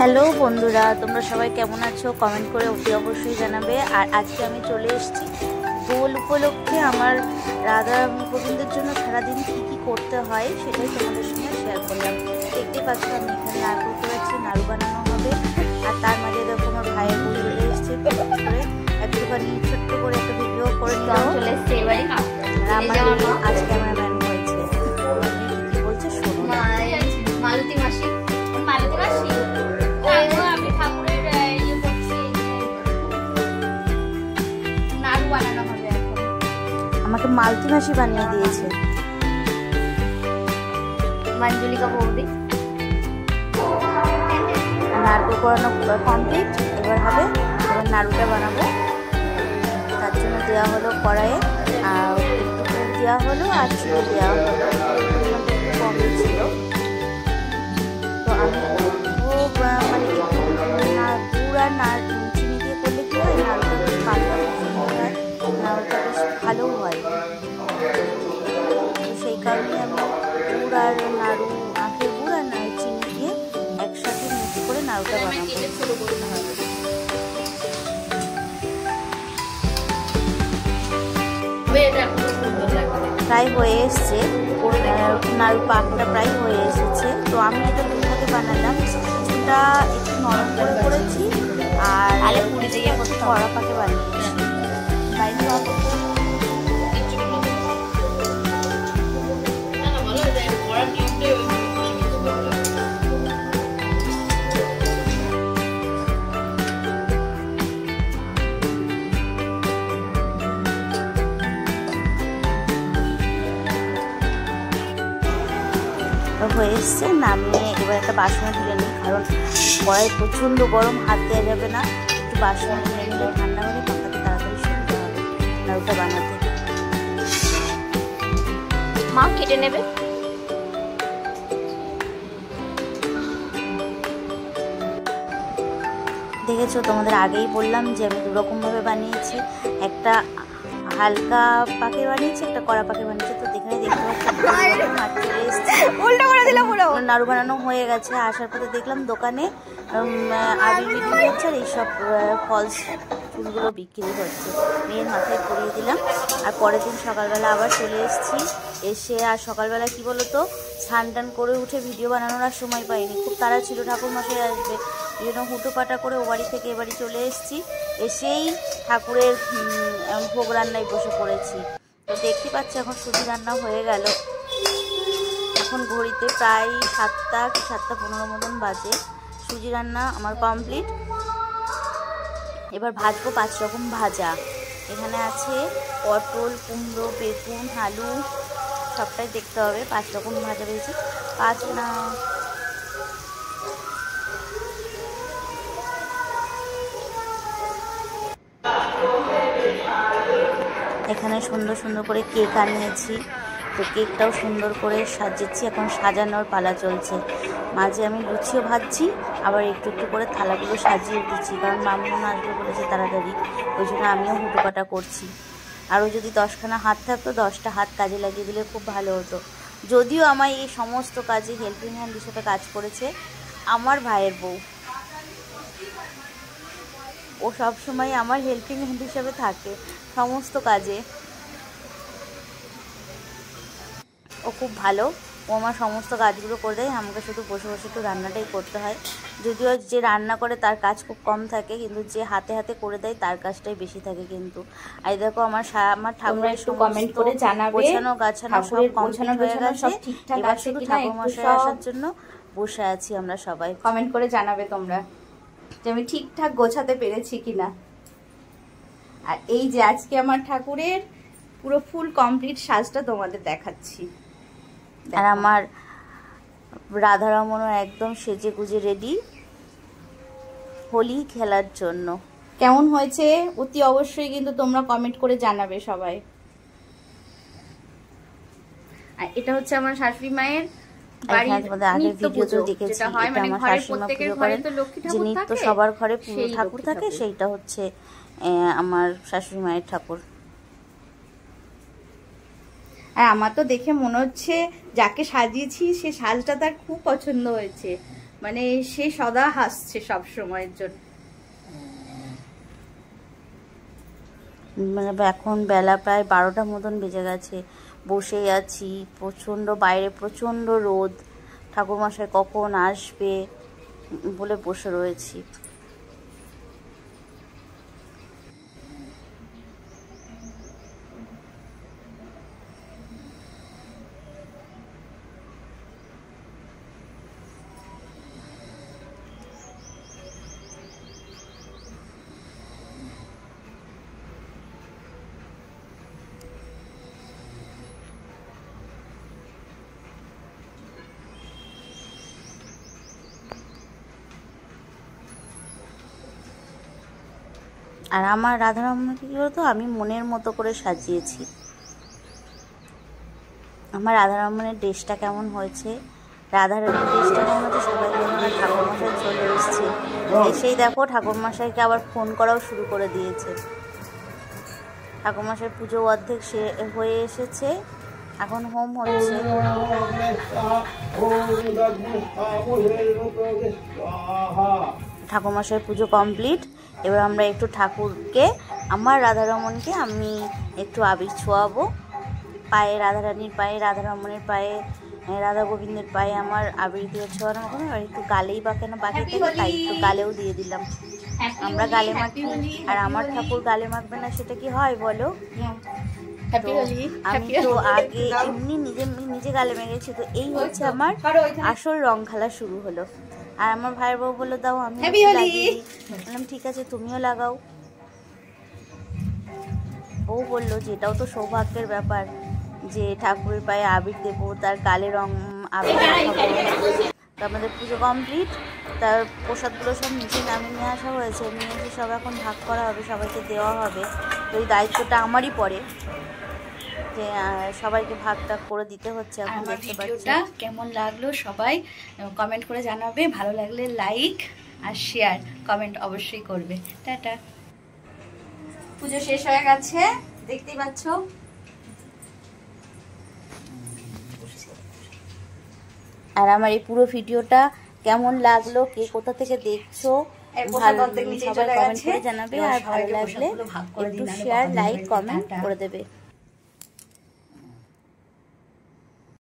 Hello বন্ধুরা, তোমরা সবাই কেমন আছো কমেন্ট করে অতি অবশ্যই জানাবে। আর আজকে আমি চলে এসেছি দোল উপলক্ষে আমার রাধা গোবিন্দের জন্য সারাদিন কী কী করতে হয় সেটাই তোমাদের সঙ্গে শেয়ার করলাম। দেখতেই পাচ্ছ আমি এখানে নাড়ু করতে পারছি, নাড়ু বানানো হবে। আর তার মাঝে দেখো আমার ভাইয়ের বউ চলে এসছে, একটুখানি ছোট্ট করে একটা ভিডিও করে নিলাম। চলে এসছে এবারে আমার আজকে আমার ম্যান হয়েছে কি বলছে শোনো। মালতী মাসি আমি ঠাকুরের ইয়ে করছি, নাড়ু বানানো হবে এখন। আমাকে মালতী মাসি বানিয়ে দিয়েছে মঞ্জুলিকা বৌদি। নাড়ু করানো কমপ্লিট, এবার হবে এবার নাড়ুটা বানাবো। তার জন্য দেওয়া হলো কড়াইয়ে আর একটু গুড় দেওয়া হলো আর চিনি দেওয়া হলো, একটু কম ছিল। তো আমি খুব মানে গুড় আর চিনি দিয়ে করলে কি হয়, নাড়ুটা বেশ পাতলা হয়, নাড়ুটা বেশ ভালো হয়। তো সেই কারণে আমি গুড় আর নাড়ু আখের গুড় আর চিনি দিয়ে একসাথে মিক্স করে নাড়ুটা বানাবো। প্রায় হয়ে এসছে, নাড়ু পাকটা প্রায় হয়ে এসেছে। তো আমি এটা দুধে বানালাম, কিছুটা একটু নরম করে করেছি আর কড়া পাকে বানিয়েছি। হয়ে এসছে, নামিয়ে এবার একটা বাসনে তুলে নিই, কারণ কড়াই প্রচণ্ড গরম, হাত দেওয়া যাবে না। একটু বাসনে তুলে নিলে ঠান্ডা হলে পাখাতে তাড়াতাড়ি সুবিধা হবে নাড়ুটা বানাতে। মা কেটে নেবে। দেখেছো, তোমাদের আগেই বললাম যে আমি দুরকমভাবে বানিয়েছি, একটা হালকা পাকে বানিয়েছি, একটা কড়া পাকে বানিয়েছি। তো দেখে দেখতে পাচ্ছি নাড়ু বানানো হয়ে গেছে। আসার পরে দেখলাম দোকানে আবির বিক্রি হচ্ছে আর এইসব ফলস ফুলগুলো বিক্রি হচ্ছে, মেয়ের মাথায় পরিয়ে দিলাম। আর পরের দিন সকালবেলা আবার চলে এসেছি, এসে আর সকালবেলা কি বলো তো, স্নান টান করে উঠে ভিডিও বানানোর আর সময় পাইনি, খুব তাড়া ছিল, ঠাকুরমশাই আসবে, এই জন্য হুটোপাটা করে ও বাড়ি থেকে এ বাড়ি চলে এসেছি। এসেই ঠাকুরের ভোগ রান্নায় বসে পড়েছি। তো দেখতে পাচ্ছি এখন সুজি রান্না হয়ে গেল, এখন ঘড়িতে প্রায় 7টা কি 7:15 মতন বাজে। সুজি রান্না আমার কমপ্লিট। এবার ভাজবো 5 রকম ভাজা। এখানে আছে পটল, কুমড়ো, বেগুন, আলু, সবটাই দেখতে হবে। 5 রকম ভাজা রয়েছে, 5 না এখানে সুন্দর সুন্দর করে কেক আনিয়েছি, তো কেকটাও সুন্দর করে সাজিয়েছি, এখন সাজানোর পালা চলছে। মাঝে আমি লুচিও ভাজছি, আবার একটু একটু করে থালাগুলো সাজিয়ে দিচ্ছি, কারণ মামুন আসবে বলেছে তাড়াতাড়ি, ওই জন্য আমিও হুটোপাটা করছি। আরও যদি 10খানা হাত থাকতো, 10টা হাত কাজে লাগিয়ে দিলে খুব ভালো হতো। যদিও আমার এই সমস্ত কাজে হেল্পিং হ্যান্ড হিসেবে কাজ করেছে আমার ভাইয়ের বউ, ও সবসময় আমার হেল্পিং হ্যান্ড হিসেবে থাকে সমস্ত কাজে। ও খুব ভালো, ও আমার সমস্ত কাজগুলো করে দেয়, আমাকে শুধু বসে বসে একটু রান্নাটাই করতে হয়। যদিও যে রান্না করে তার কাজ খুব কম থাকে, কিন্তু যে হাতে হাতে করে দেয় তার কাজটাই বেশি থাকে। কিন্তু এই দেখো আমার ঠাকুর একটু কমেন্ট করে জানাবে, গোছানো গাছানো সব কমপ্লিট হয়ে গেছে। এবার শুধু ঠাকুর মশাই আসার জন্য বসে আছি আমরা সবাই। কমেন্ট করে জানাবে তোমরা যে আমি ঠিকঠাক গোছাতে পেরেছি কিনা। আর এই যে আজকে আমার ঠাকুরের পুরো ফুল কমপ্লিট সাজটা তোমাদের দেখাচ্ছি। আর আমার রাধারমণও একদম সেজে গুজে রেডি হোলি খেলার জন্য। কেমন হয়েছে অতি অবশ্যই কিন্তু তোমরা কমেন্ট করে জানাবে সবাই। আর এটা হচ্ছে আমার শাশুড়ি মায়ের সবার ঘরে ঠাকুর থাকে, সেইটা হচ্ছে আমার শাশুড়ি মায়ের ঠাকুর। আর আমার তো দেখে মনে হচ্ছে যাকে সাজিয়েছি সে সাজটা তার খুব পছন্দ হয়েছে। মানে সে সদা হাসছে সব সময়ের জন্য। মানে এখন বেলা প্রায় 12টার মতন বেজে গেছে, বসে আছি, প্রচণ্ড বাইরে প্রচণ্ড রোদ, ঠাকুরমশাই কখন আসবে বলে বসে রয়েছি। আর আমার রাধারমণকে কী বলতো, আমি মনের মতো করে সাজিয়েছি। আমার রাধারমণের ড্রেসটা কেমন হয়েছে, রাধারানীর ড্রেসটা কেমন হয়েছে, সবাই বললো ঠাকুরমশাই চলে এসছে। এসেই দেখো ঠাকুরমশাইকে আবার ফোন করাও শুরু করে দিয়েছে। ঠাকুরমশাই পুজো অর্ধেক হয়ে এসেছে, এখন হোম হচ্ছে। ঠাকুরমশাই পুজো কমপ্লিট। এবার আমরা একটু ঠাকুরকে, আমার রাধারমণকে আমি একটু আবির ছোঁয়াবো। পায়ে রাধারানীর পায়ে, রাধারমণের পায়ে, রাধা গোবিন্দের পায়ে আমার আবির দিয়ে ছোঁয়ানো হবে। আর একটু গালেই বা কেন বাকি থাকে, তাই একটু গালেও দিয়ে দিলাম। আমরা গালে মাখি, আর আমার ঠাকুর গালে মাখবে না সেটা কি হয় বলো? আমি তো আগে এমনি নিজে গালে মেখেছি। তো এই হচ্ছে আমার আসল রং খেলা শুরু হলো। আর আমার ভাইয়ের বউ বললো দাও আমি বললাম ঠিক আছে তুমিও লাগাও। বউ বললো যে এটাও তো সৌভাগ্যের ব্যাপার যে ঠাকুরের পায়ে আবির দেবো, তার গালে রং আবির মাখাবো। তো আমাদের পুজো কমপ্লিট। তার প্রসাদগুলো সব নিচে নামিয়ে নিয়ে আসা হয়েছে, নিয়ে এসে সব এখন ভাগ করা হবে, সবাইকে দেওয়া হবে। তো এই দায়িত্বটা আমারই পড়ে যে সবাইকে ভাগটা করে দিতে হচ্ছে। এখন দেখতে পাচ্ছি। কেমন লাগলো সবাই কমেন্ট করে জানাবে, ভালো লাগলে লাইক আর শেয়ার কমেন্ট অবশ্যই করবে। টাটা। পুজো শেষ হয়ে গেছে, দেখতেই পাচ্ছ। আর আমার এই পুরো ভিডিওটা কেমন লাগলো, কে কোথা থেকে দেখছো, ভালো সবাই কমেন্ট করে জানাবে। আর ভালো লাগলে একটু শেয়ার লাইক কমেন্ট করে দেবে।